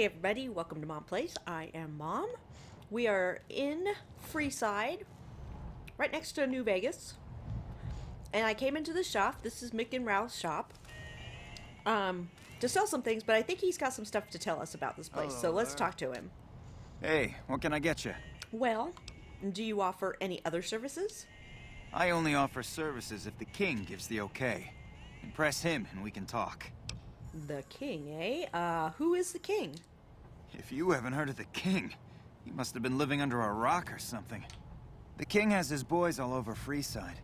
Hey everybody, welcome to Mom Plays. I am Mom. We are in Freeside, right next to New Vegas. And I came into the shop. This is Mick and Ralph's shop. To sell some things, but I think he's got some stuff to tell us about this place. Hello so let's there. talk to him. Hey, what can I get you? Well, do you offer any other services? I only offer services if the king gives the okay. Impress him and we can talk. The king, eh? Who is the king? If you haven't heard of the king, you must have been living under a rock or something. The king has his boys all over Freeside.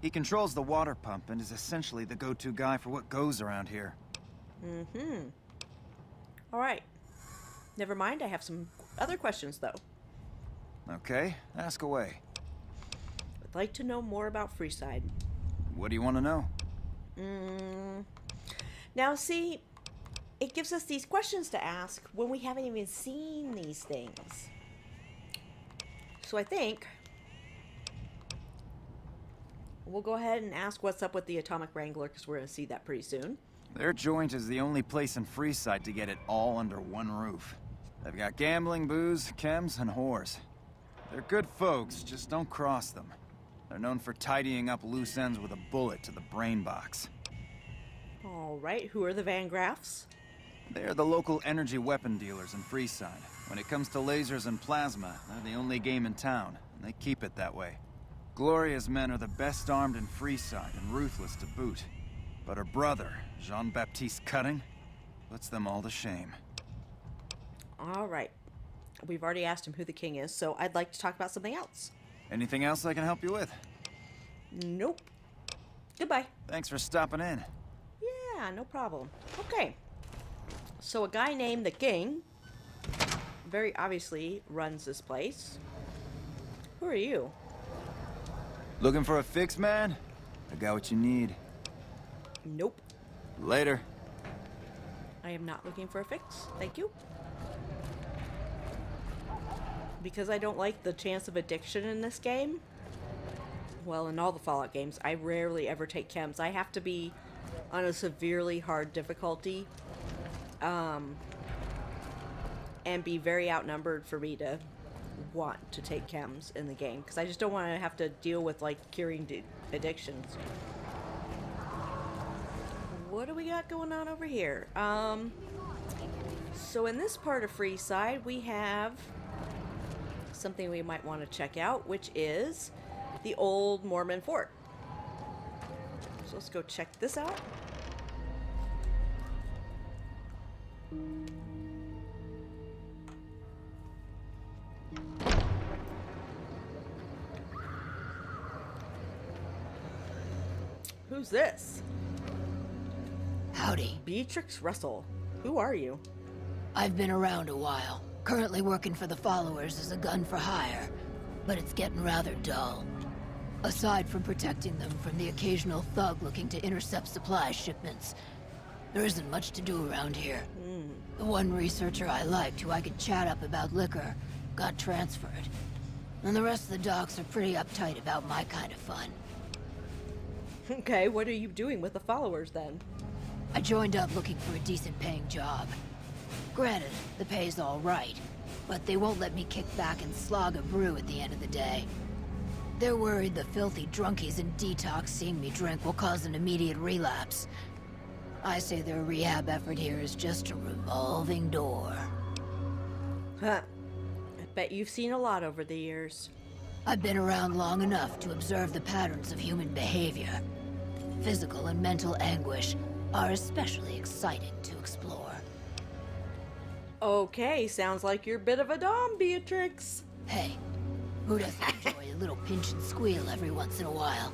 He controls the water pump and is essentially the go-to guy for what goes around here. Alright. Never mind, I have some other questions though. Okay, ask away. I'd like to know more about Freeside. What do you want to know? Now see, it gives us these questions to ask when we haven't even seen these things. So I think we'll go ahead and ask what's up with the Atomic Wrangler, because we're going to see that pretty soon. Their joint is the only place in Freeside to get it all under one roof. They've got gambling, booze, chems, and whores. They're good folks, just don't cross them. They're known for tidying up loose ends with a bullet to the brain box. Alright, who are the Van Graffs? They're the local energy weapon dealers in Freeside. When it comes to lasers and plasma, they're the only game in town, and they keep it that way. Gloria's men are the best armed in Freeside and ruthless to boot. But her brother, Jean-Baptiste Cutting, puts them all to shame. Alright. We've already asked him who the king is, so I'd like to talk about something else. Anything else I can help you with? Nope. Goodbye. Thanks for stopping in. Yeah, no problem. Okay. So a guy named the King very obviously runs this place. Who are you? Looking for a fix, man? I got what you need. Nope. Later. I am not looking for a fix. Thank you. Because I don't like the chance of addiction in this game. Well, in all the Fallout games, I rarely ever take chems. I have to be on a severely hard difficulty. And be very outnumbered for me to want to take chems in the game. Because I just don't want to have to deal with, like, curing addictions. What do we got going on over here? So in this part of Freeside, we have something we might want to check out, which is the old Mormon fort. So let's go check this out. Who's this? Howdy. Beatrix Russell. Who are you? I've been around a while. Currently working for the followers as a gun for hire, but it's getting rather dull. Aside from protecting them from the occasional thug looking to intercept supply shipments, there isn't much to do around here. The one researcher I liked, who I could chat up about liquor, got transferred. And the rest of the docs are pretty uptight about my kind of fun. Okay, what are you doing with the followers then? I joined up looking for a decent paying job. Granted, the pay's all right, but they won't let me kick back and slog a brew at the end of the day. They're worried the filthy drunkies in detox seeing me drink will cause an immediate relapse. I say their rehab effort here is just a revolving door. Huh. I bet you've seen a lot over the years. I've been around long enough to observe the patterns of human behavior. Physical and mental anguish are especially exciting to explore. Okay, sounds like you're a bit of a dom, Beatrix. Hey, who doesn't enjoy a little pinch and squeal every once in a while?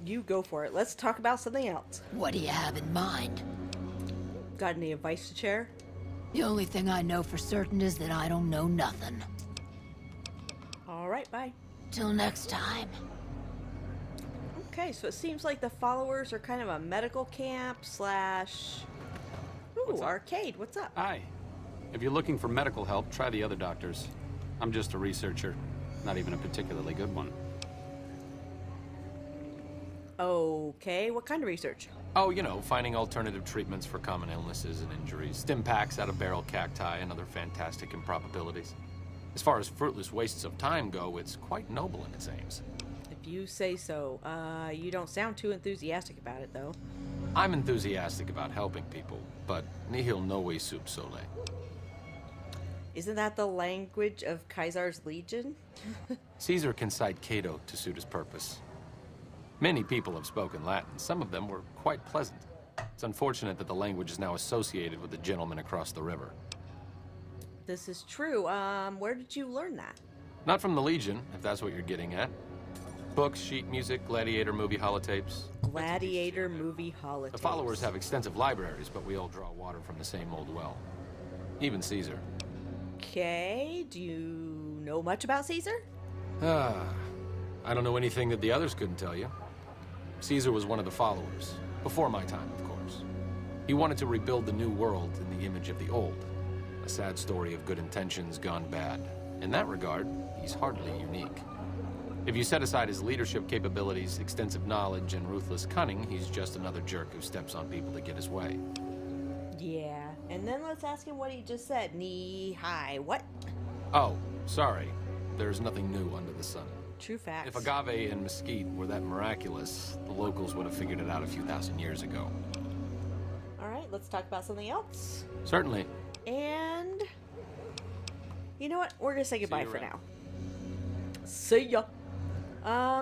You go for it. Let's talk about something else. What do you have in mind? Got any advice to share? The only thing I know for certain is that I don't know nothing. Alright, bye. Till next time. Okay, so it seems like the followers are kind of a medical camp slash... Ooh, What's up? arcade. What's up? Hi. If you're looking for medical help, try the other doctors. I'm just a researcher, not even a particularly good one. Okay, what kind of research? Oh, you know, finding alternative treatments for common illnesses and injuries, stim packs out of barrel cacti, and other fantastic improbabilities. As far as fruitless wastes of time go, it's quite noble in its aims. If you say so. You don't sound too enthusiastic about it, though. I'm enthusiastic about helping people, but nihil novi sub sole. Isn't that the language of Caesar's legion? Caesar can cite Cato to suit his purpose. Many people have spoken Latin. Some of them were quite pleasant. It's unfortunate that the language is now associated with the gentleman across the river. This is true. Where did you learn that? Not from the Legion, if that's what you're getting at. Books, sheet music, gladiator movie holotapes. Gladiator movie holotapes. The followers have extensive libraries, but we all draw water from the same old well. Even Caesar. Okay, do you know much about Caesar? I don't know anything that the others couldn't tell you. Caesar was one of the followers, before my time, of course. He wanted to rebuild the new world in the image of the old. A sad story of good intentions gone bad. In that regard, he's hardly unique. If you set aside his leadership capabilities, extensive knowledge, and ruthless cunning, he's just another jerk who steps on people to get his way. Yeah, and then let's ask him what he just said. Knee high. What? Oh, sorry. There's nothing new under the sun. True facts. If agave and mesquite were that miraculous, the locals would have figured it out a few thousand years ago. All right, let's talk about something else. Certainly. And you know what? We're gonna say goodbye for around. now. See ya. All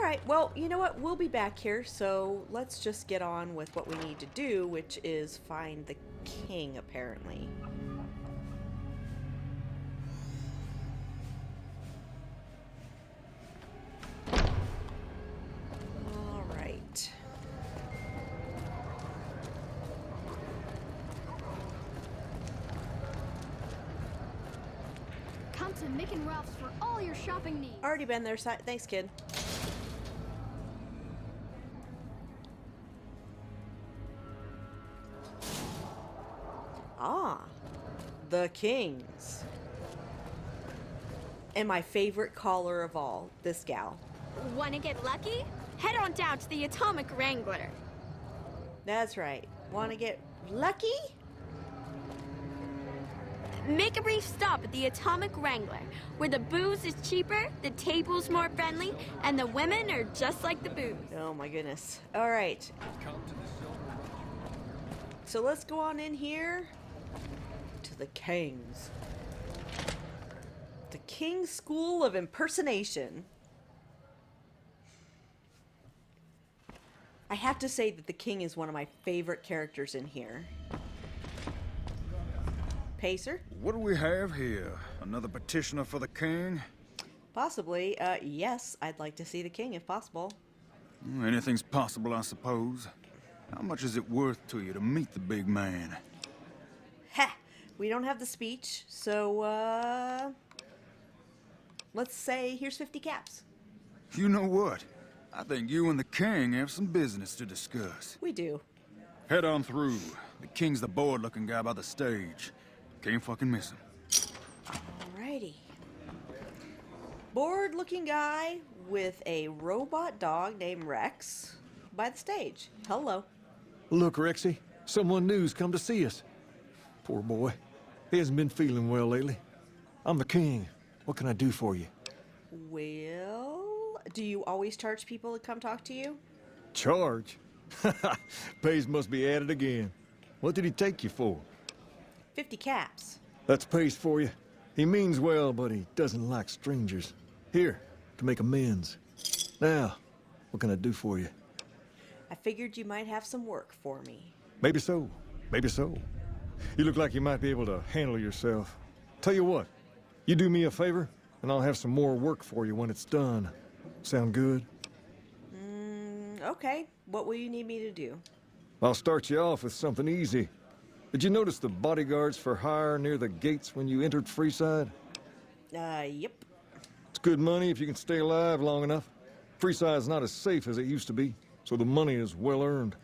right. Well, you know what? We'll be back here, so let's just get on with what we need to do, which is find the king, apparently. All right. Come to Mick and Ralph's for all your shopping needs. Already been there. Thanks, kid. Ah, the Kings. And my favorite caller of all, this gal. Wanna get lucky? Head on down to the Atomic Wrangler. That's right. Want to get lucky? Make a brief stop at the Atomic Wrangler, where the booze is cheaper, the table's more friendly, and the women are just like the booze. Oh my goodness. All right. So let's go on in here to the Kings. The King's School of Impersonation. I have to say that the King is one of my favorite characters in here. Pacer? What do we have here? Another petitioner for the king? Possibly. Yes, I'd like to see the King if possible. Anything's possible, I suppose. How much is it worth to you to meet the big man? Ha! We don't have the speech, so, let's say here's 50 caps. You know what? I think you and the king have some business to discuss. We do. Head on through. The king's the bored-looking guy by the stage. Can't fucking miss him. Alrighty. Bored-looking guy with a robot dog named Rex by the stage. Hello. Look, Rexy, someone new's come to see us. Poor boy. He hasn't been feeling well lately. I'm the king. What can I do for you? Well, do you always charge people to come talk to you? Charge? Pays must be added again. What did he take you for? 50 caps. That's pays for you. He means well, but he doesn't like strangers. Here, to make amends. Now, what can I do for you? I figured you might have some work for me. Maybe so. Maybe so. You look like you might be able to handle yourself. Tell you what, you do me a favor, and I'll have some more work for you when it's done. Sound good? Okay. What will you need me to do? I'll start you off with something easy. Did you notice the bodyguards for hire near the gates when you entered Freeside? Yep. It's good money if you can stay alive long enough. Freeside's not as safe as it used to be, so the money is well earned.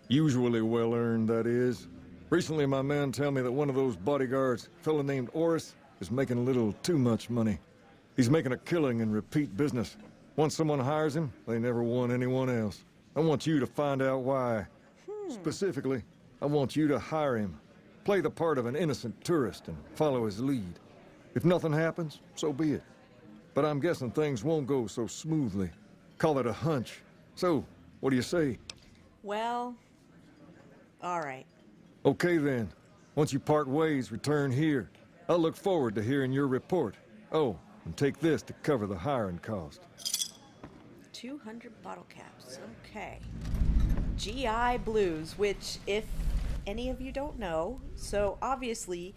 Usually well earned, that is. Recently, my man tell me that one of those bodyguards, a fella named Oris, is making a little too much money. He's making a killing in repeat business. Once someone hires him, they never want anyone else. I want you to find out why. Specifically, I want you to hire him. Play the part of an innocent tourist and follow his lead. If nothing happens, so be it. But I'm guessing things won't go so smoothly. Call it a hunch. So, what do you say? Well, all right. Okay then. Once you part ways, return here. I'll look forward to hearing your report. Oh, and take this to cover the hiring cost. 200 bottle caps. Okay. GI Blues, which, if any of you don't know, so obviously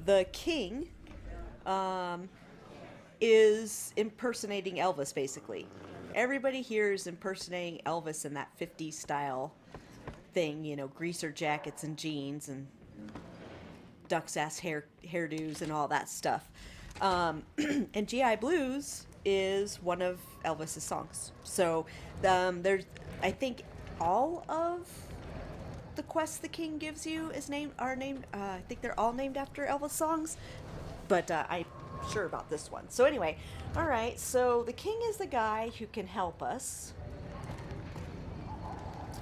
the king is impersonating Elvis, basically. Everybody here is impersonating Elvis in that 50s style thing, you know, greaser jackets and jeans and duck's ass hairdos and all that stuff. And GI Blues is one of Elvis's songs. So there's, I think, all of the quests the king gives you are named. I think they're all named after Elvis songs, but I'm sure about this one. So anyway, all right. So the king is the guy who can help us.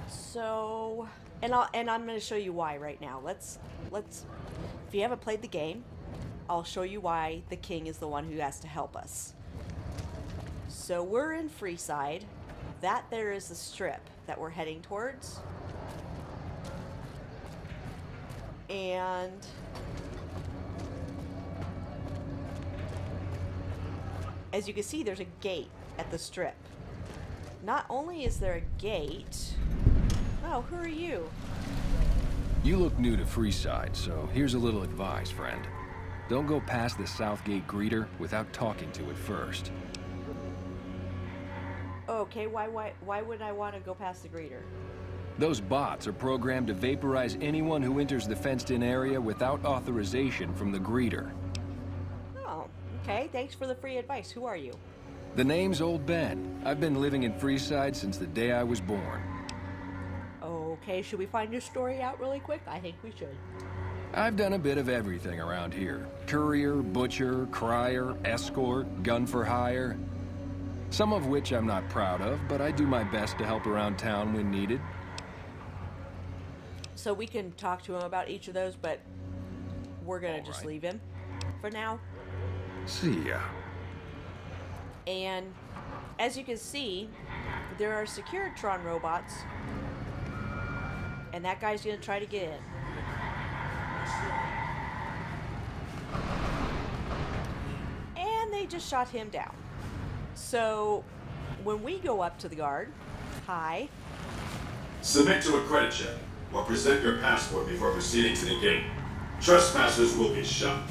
So, and I'm going to show you why right now. Let's. If you haven't played the game, I'll show you why the king is the one who has to help us. So we're in Freeside. That there is the strip that we're heading towards. And as you can see, there's a gate at the strip. Not only is there a gate... Oh, who are you? You look new to Freeside, so here's a little advice, friend. Don't go past the South Gate greeter without talking to it first. Okay, why would I want to go past the greeter? Those bots are programmed to vaporize anyone who enters the fenced-in area without authorization from the greeter. Oh, okay. Thanks for the free advice. Who are you? The name's Old Ben. I've been living in Freeside since the day I was born. Okay, should we find your story out really quick? I think we should. I've done a bit of everything around here. Courier, butcher, crier, escort, gun for hire. Some of which I'm not proud of, but I do my best to help around town when needed. So we can talk to him about each of those, but we're gonna just leave him for now. See ya. And as you can see, there are Securitron robots, and that guy's gonna try to get in. And they just shot him down. So when we go up to the guard, hi. Submit to a credit check or present your passport before proceeding to the gate. Trespassers will be shot.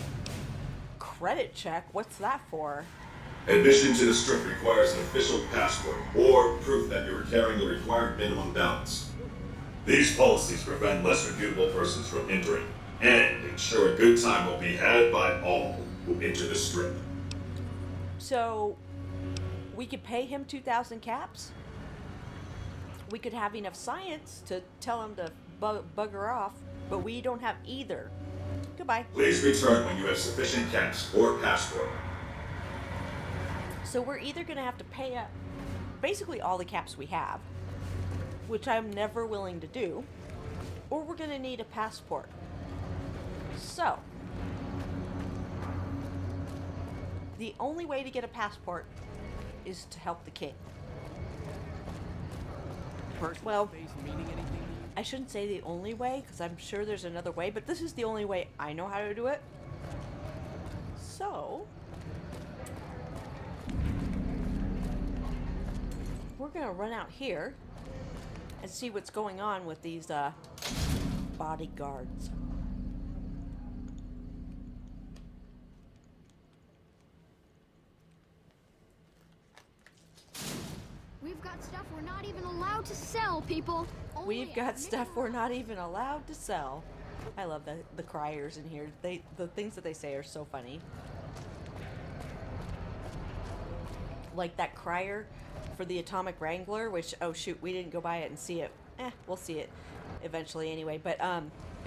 Credit check? What's that for? Admission to the strip requires an official passport or proof that you are carrying the required minimum balance. These policies prevent less reputable persons from entering and ensure a good time will be had by all who enter the strip. So we could pay him 2,000 caps. We could have enough science to tell him to bugger off, but we don't have either. Goodbye. Please return when you have sufficient caps or passport. So we're either going to have to pay up basically all the caps we have, which I'm never willing to do, or we're going to need a passport. So the only way to get a passport is to help the king. Well, I shouldn't say the only way, because I'm sure there's another way, but this is the only way I know how to do it. So we're gonna run out here and see what's going on with these bodyguards. We've got stuff we're not even allowed to sell, people. We've got stuff we're not even allowed to sell. I love the criers in here. The things that they say are so funny. Like that crier for the Atomic Wrangler, which, oh shoot, we didn't go by it and see it. We'll see it eventually anyway. But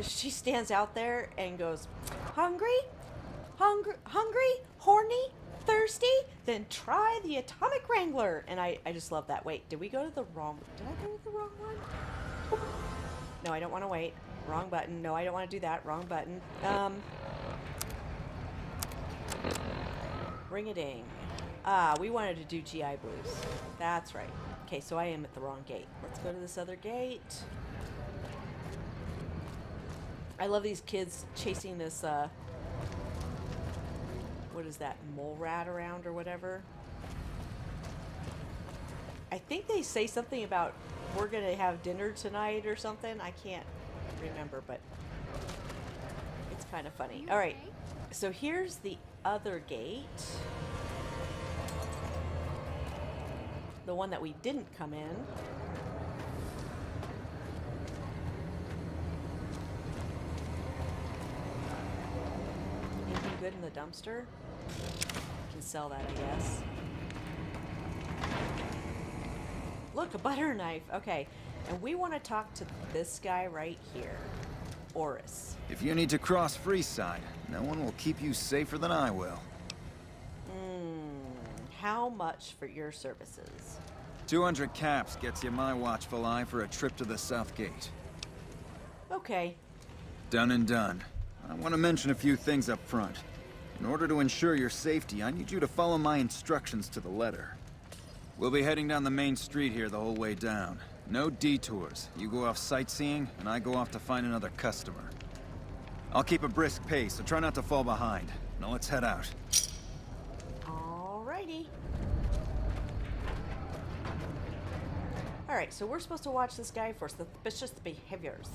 she stands out there and goes, hungry? Hungry? Horny? Thirsty? then try the Atomic Wrangler. And I just love that. Wait, did I go to the wrong one? No, I don't want to wait. Wrong button. No, I don't want to do that. Wrong button. Ring-a-ding. Ah, we wanted to do GI Blues. That's right. Okay, so I am at the wrong gate. Let's go to this other gate. I love these kids chasing this, what is that, mole rat around or whatever. I think they say something about we're gonna have dinner tonight or something. I can't remember, but it's kind of funny. All right, so here's the other gate. The one that we didn't come in. Anything good in the dumpster? Can sell that, I guess. Look, a butter knife. Okay, and we want to talk to this guy right here, Oris. If you need to cross Freeside, no one will keep you safer than I will. How much for your services? 200 caps gets you my watchful eye for a trip to the South Gate. Okay. Done and done. I want to mention a few things up front. In order to ensure your safety, I need you to follow my instructions to the letter. We'll be heading down the main street here the whole way down. No detours. You go off sightseeing, and I go off to find another customer. I'll keep a brisk pace, so try not to fall behind. Now let's head out. Alrighty. Alright, so we're supposed to watch this guy for suspicious behaviors.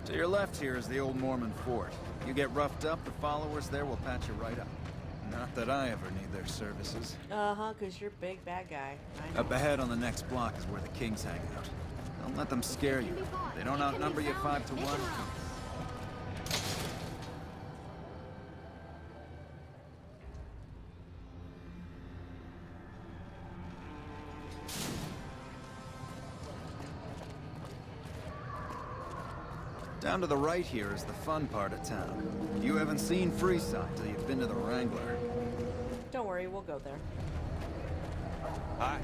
To your left here is the old Mormon fort. You get roughed up, the followers there will patch you right up. Not that I ever need their services. Uh-huh, because you're a big bad guy. I know. Up ahead on the next block is where the Kings hang out. Don't let them scare you. They don't outnumber you 5 to 1. Down to the right here is the fun part of town. You haven't seen Freeside till you've been to the Wrangler. Don't worry, we'll go there. Hi.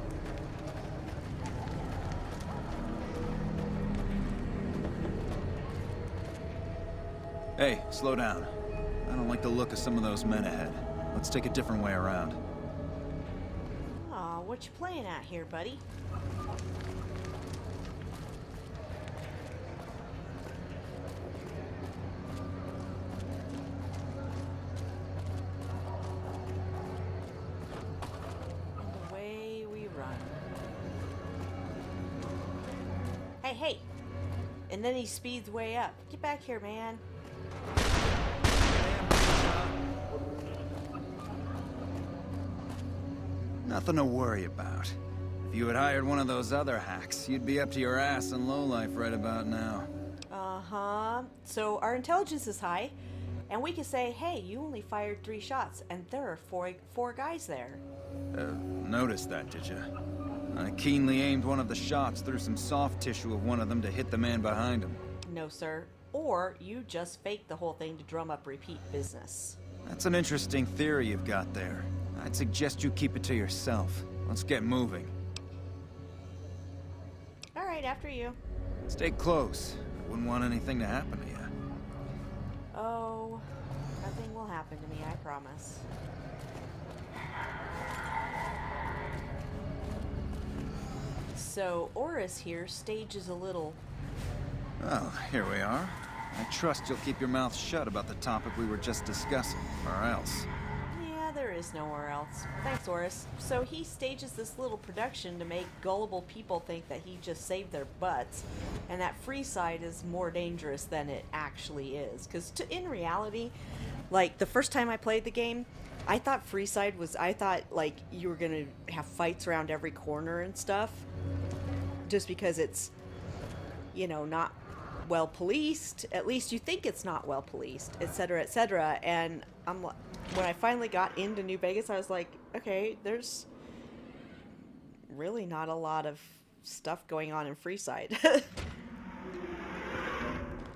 Hey, slow down. I don't like the look of some of those men ahead. Let's take a different way around. Aw, what you playing at here, buddy? And away we run. Hey, hey! And then he speeds way up. Get back here, man. Nothing to worry about. If you had hired one of those other hacks, you'd be up to your ass in lowlife right about now. Uh-huh. So our intelligence is high, and we can say, hey, you only fired 3 shots, and there are four guys there. Noticed that, did you? I keenly aimed one of the shots through some soft tissue of one of them to hit the man behind him. No, sir. Or you just faked the whole thing to drum up repeat business. That's an interesting theory you've got there. I'd suggest you keep it to yourself. Let's get moving. All right, after you. Stay close. I wouldn't want anything to happen to you. Oh, nothing will happen to me, I promise. So, Oris here stages a little... Well, here we are. I trust you'll keep your mouth shut about the topic we were just discussing, or else. Yeah, there is nowhere else. Thanks, Oris. So he stages this little production to make gullible people think that he just saved their butts, and that Freeside is more dangerous than it actually is. Because in reality, like, the first time I played the game, I thought Freeside was... I thought, like, you were gonna have fights around every corner and stuff. Just because it's, you know, not well policed. At least you think it's not well policed, etc., etc. And when I finally got into New Vegas, I was like, okay, there's really not a lot of stuff going on in Freeside.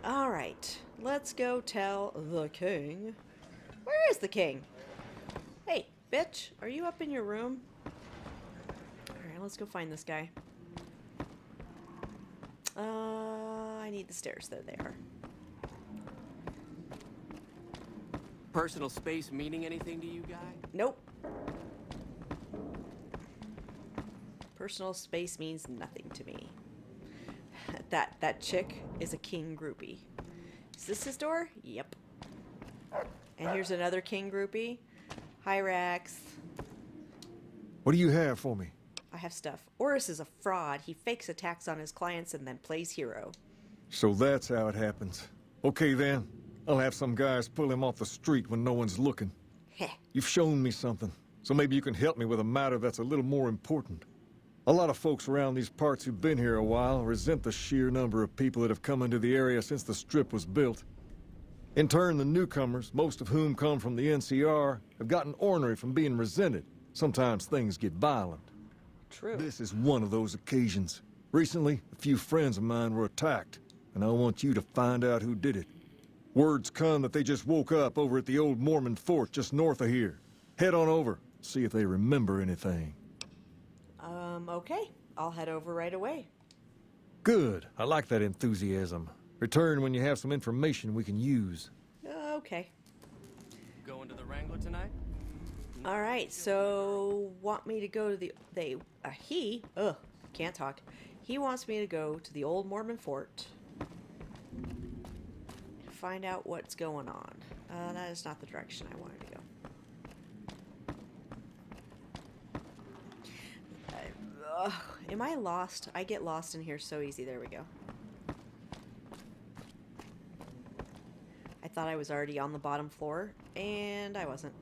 All right, let's go tell the king Where is the king? Hey, bitch, are you up in your room? Alright, let's go find this guy. I need the stairs. There they are. Personal space meaning anything to you, guy? Nope. Personal space means nothing to me. That chick is a king groupie. Is this his door? Yep. And here's another king groupie. Hi, Rex. What do you have for me? I have stuff. Oris is a fraud. He fakes attacks on his clients and then plays hero. So that's how it happens. Okay then. I'll have some guys pull him off the street when no one's looking. Heh. You've shown me something, so maybe you can help me with a matter that's a little more important. A lot of folks around these parts who've been here a while resent the sheer number of people that have come into the area since the Strip was built. In turn, the newcomers, most of whom come from the NCR, have gotten ornery from being resented. Sometimes things get violent. True. This is one of those occasions. Recently, a few friends of mine were attacked, and I want you to find out who did it. Words come that they just woke up over at the old Mormon fort just north of here. Head on over, see if they remember anything. Okay. I'll head over right away. Good. I like that enthusiasm. Return when you have some information we can use. Okay. Going to the Wrangler tonight? All right. So, want me to go to can't talk. He wants me to go to the old Mormon fort. Find out what's going on. That is not the direction I wanted to go. Am I lost? I get lost in here so easy. There we go. I thought I was already on the bottom floor, and I wasn't.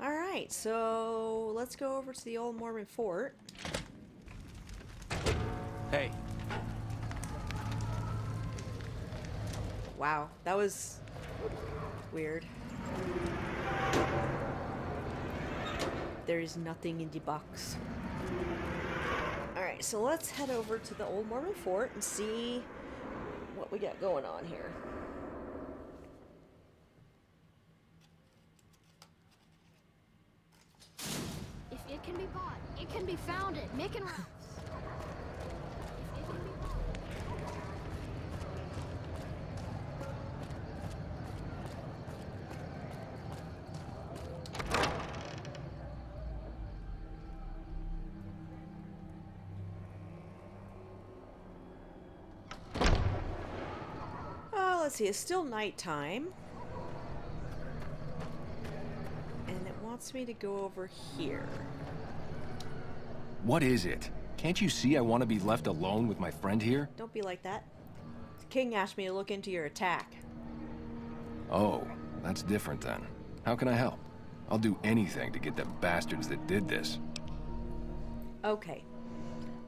Alright, so let's go over to the old Mormon fort. Hey, Wow, that was weird. There is nothing in the box. Alright, so let's head over to the old Mormon fort and see what we got going on here. If it can be bought, it can be founded. Mick and Ralph's. If it can be bought. Let's see, it's still nighttime. And it wants me to go over here. What is it? Can't you see I want to be left alone with my friend here? Don't be like that. The king asked me to look into your attack. Oh, that's different then. How can I help? I'll do anything to get the bastards that did this. Okay.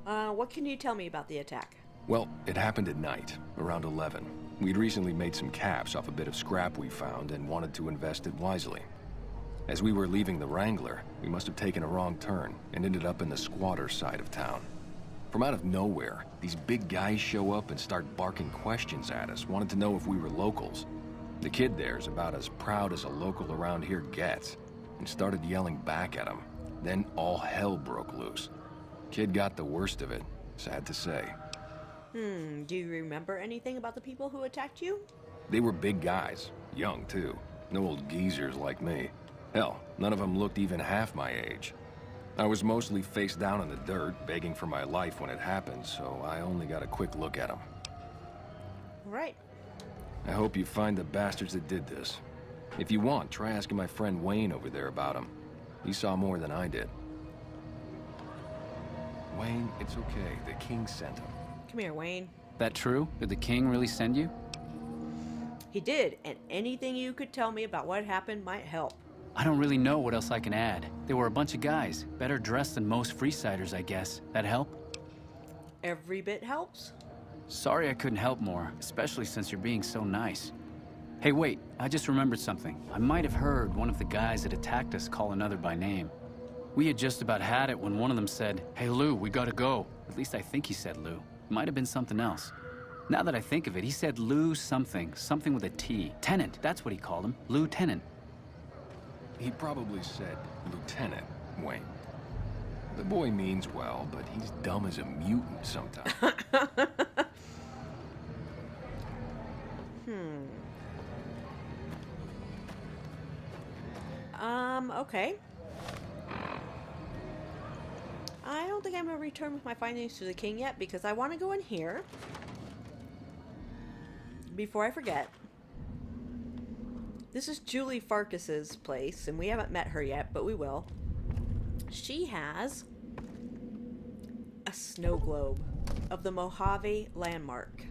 What can you tell me about the attack? Well, it happened at night, around 11. We'd recently made some caps off a bit of scrap we found and wanted to invest it wisely. As we were leaving the Wrangler, we must have taken a wrong turn and ended up in the squatter side of town. From out of nowhere, these big guys show up and start barking questions at us, wanted to know if we were locals. The kid there's about as proud as a local around here gets, and started yelling back at him. Then all hell broke loose. Kid got the worst of it, sad to say. Do you remember anything about the people who attacked you? They were big guys, young too. No old geezers like me. Hell, none of them looked even half my age. I was mostly face down in the dirt, begging for my life when it happened, so I only got a quick look at them. All right. I hope you find the bastards that did this. If you want, try asking my friend Wayne over there about him. He saw more than I did. Wayne, it's okay. The king sent him. Come here, Wayne. That true? Did the king really send you? He did, and anything you could tell me about what happened might help. I don't really know what else I can add. They were a bunch of guys, better dressed than most Freesiders, I guess. That help? Every bit helps. Sorry I couldn't help more, especially since you're being so nice. Hey, wait, I just remembered something. I might have heard one of the guys that attacked us call another by name. We had just about had it when one of them said, "Hey, Lou, we gotta go." At least I think he said Lou. Might have been something else. Now that I think of it, he said Lou something. Something with a T. Tenant, that's what he called him. Lieutenant. He probably said Lieutenant, Wayne. The boy means well, but he's dumb as a mutant sometimes. Okay. I don't think I'm going to return with my findings to the king yet because I want to go in here before I forget. This is Julie Farkas's place, and we haven't met her yet, but we will. She has a snow globe of the Mojave landmark.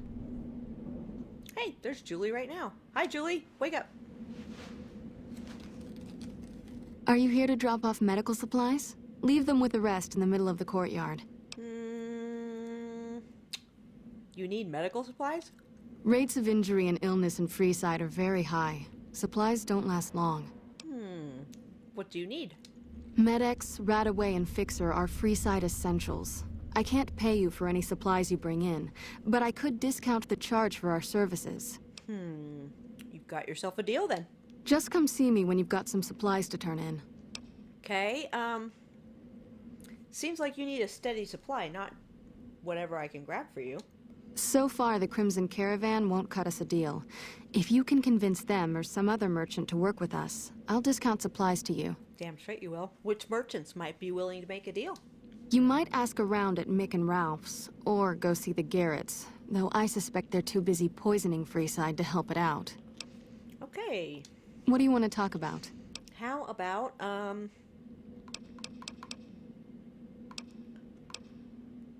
Hey, there's Julie right now. Hi, Julie. Wake up. Are you here to drop off medical supplies? Leave them with the rest in the middle of the courtyard. You need medical supplies? Rates of injury and illness in Freeside are very high. Supplies don't last long. What do you need? Med-X, Radaway, and Fixer are Freeside essentials. I can't pay you for any supplies you bring in, but I could discount the charge for our services. You've got yourself a deal then. Just come see me when you've got some supplies to turn in. Okay, seems like you need a steady supply, not whatever I can grab for you. So far, the Crimson Caravan won't cut us a deal. If you can convince them or some other merchant to work with us, I'll discount supplies to you. Damn straight you will. Which merchants might be willing to make a deal? You might ask around at Mick and Ralph's, or go see the Garretts, though I suspect they're too busy poisoning Freeside to help it out. Okay. What do you want to talk about? How about,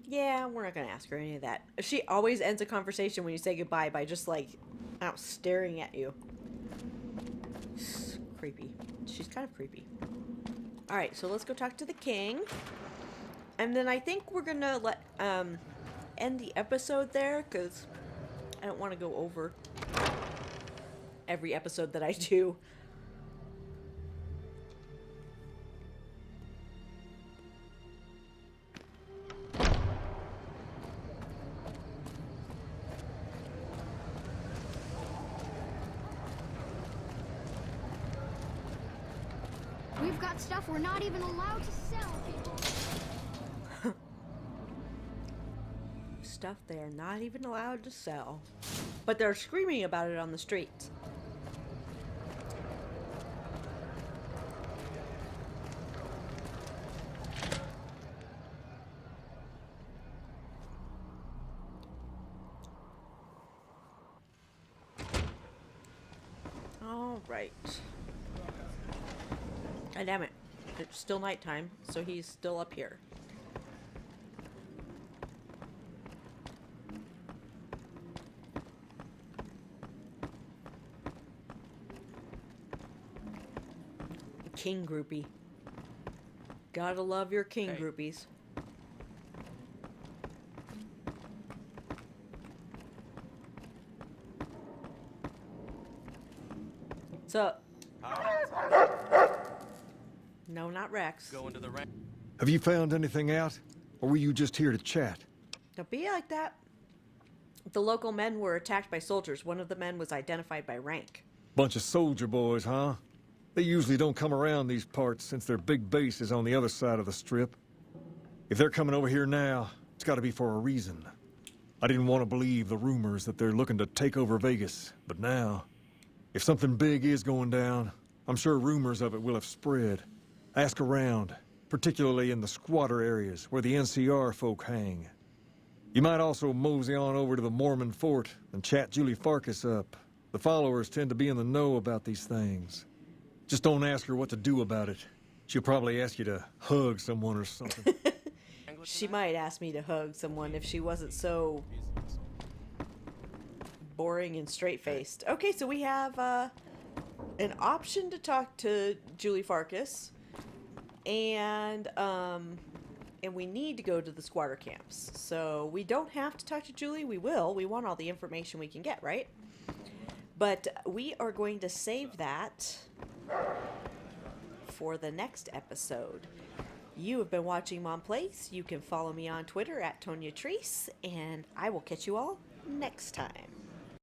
yeah, we're not gonna ask her any of that. She always ends a conversation when you say goodbye by just, like, out staring at you. It's creepy. She's kind of creepy. Alright, so let's go talk to the king. And then I think we're gonna let, end the episode there, because I don't want to go over every episode that I do. We've got stuff we're not even allowed to sell, people. Stuff they are not even allowed to sell. But they're screaming about it on the streets. All right. God damn it. It's still nighttime, so he's still up here. King groupie. Gotta love your king groupies. So, no, not Rex. Going to the rank. Have you found anything out? Or were you just here to chat? Don't be like that. The local men were attacked by soldiers. One of the men was identified by rank. Bunch of soldier boys, huh? They usually don't come around these parts since their big base is on the other side of the strip. If they're coming over here now, it's gotta be for a reason. I didn't want to believe the rumors that they're looking to take over Vegas, but now, if something big is going down, I'm sure rumors of it will have spread. Ask around, particularly in the squatter areas where the NCR folk hang. You might also mosey on over to the Mormon fort and chat Julie Farkas up. The followers tend to be in the know about these things. Just don't ask her what to do about it. She'll probably ask you to hug someone or something. She might ask me to hug someone if she wasn't so boring and straight-faced. Okay, so we have an option to talk to Julie Farkas, and we need to go to the squatter camps. So we don't have to talk to Julie. We will. We want all the information we can get, right? But we are going to save that for the next episode. You have been watching Mom Plays. You can follow me on Twitter at Tonya Treese, and I will catch you all next time.